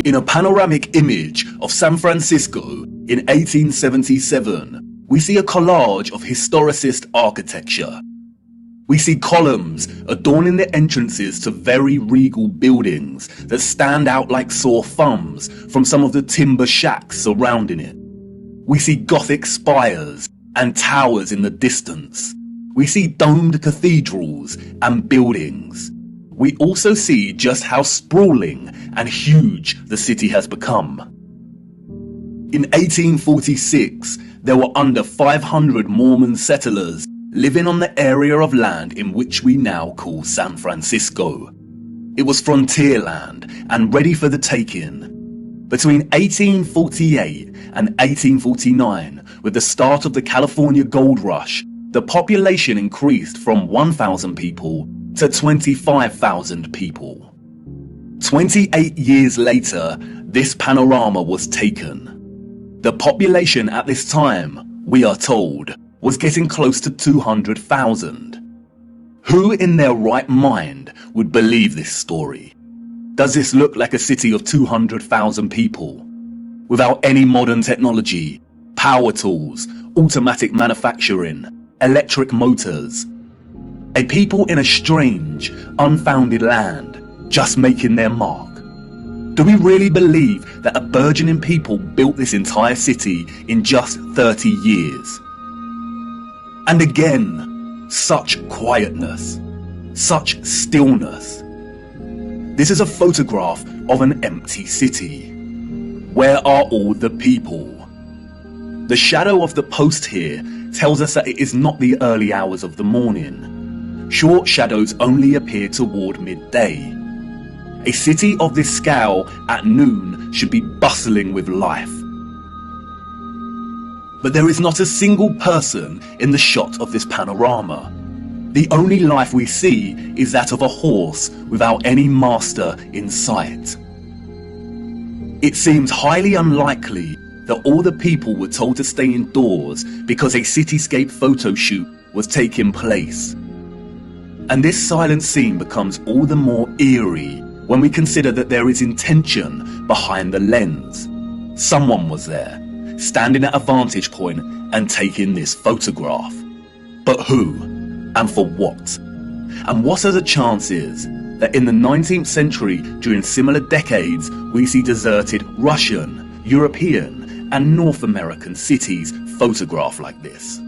In a panoramic image of San Francisco in 1877, we see a collage of historicist architecture. We see columns adorning the entrances to very regal buildings that stand out like sore thumbs from some of the timber shacks surrounding it. We see Gothic spires and towers in the distance. We see domed cathedrals and buildings. We also see just how sprawling and huge the city has become. In 1846, there were under 500 Mormon settlers living on the area of land in which we now call San Francisco. It was frontier land and ready for the taking. Between 1848 and 1849, with the start of the California gold rush, the population increased from 1,000 people to 25,000 people. 28 years later, this panorama was taken. The population at this time, we are told, was getting close to 200,000. Who in their right mind would believe this story? Does this look like a city of 200,000 people? Without any modern technology, power tools, automatic manufacturing, electric motors. A people in a strange, unfounded land, just making their mark. Do we really believe that a burgeoning people built this entire city in just 30 years? And again, such quietness, such stillness. This is a photograph of an empty city. Where are all the people? The shadow of the post here tells us that it is not the early hours of the morning. Short shadows only appear toward midday. A city of this scale at noon should be bustling with life. But there is not a single person in the shot of this panorama. The only life we see is that of a horse without any master in sight. It seems highly unlikely that all the people were told to stay indoors because a cityscape photo shoot was taking place. And this silent scene becomes all the more eerie when we consider that there is intention behind the lens. Someone was there, standing at a vantage point and taking this photograph. But who? And for what? And what are the chances that in the 19th century, during similar decades, we see deserted Russian, European, and North American cities photographed like this?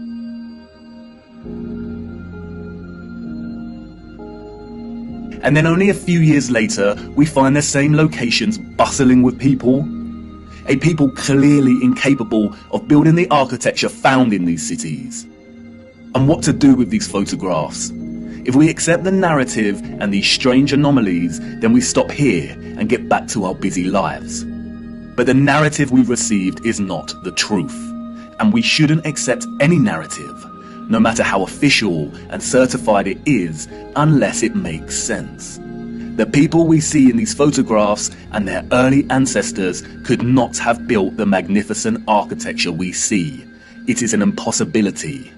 And then only a few years later, we find the same locations bustling with people. A people clearly incapable of building the architecture found in these cities. And what to do with these photographs? If we accept the narrative and these strange anomalies, then we stop here and get back to our busy lives. But the narrative we've received is not the truth. And we shouldn't accept any narrative, no matter how official and certified it is, unless it makes sense. The people we see in these photographs and their early ancestors could not have built the magnificent architecture we see. It is an impossibility.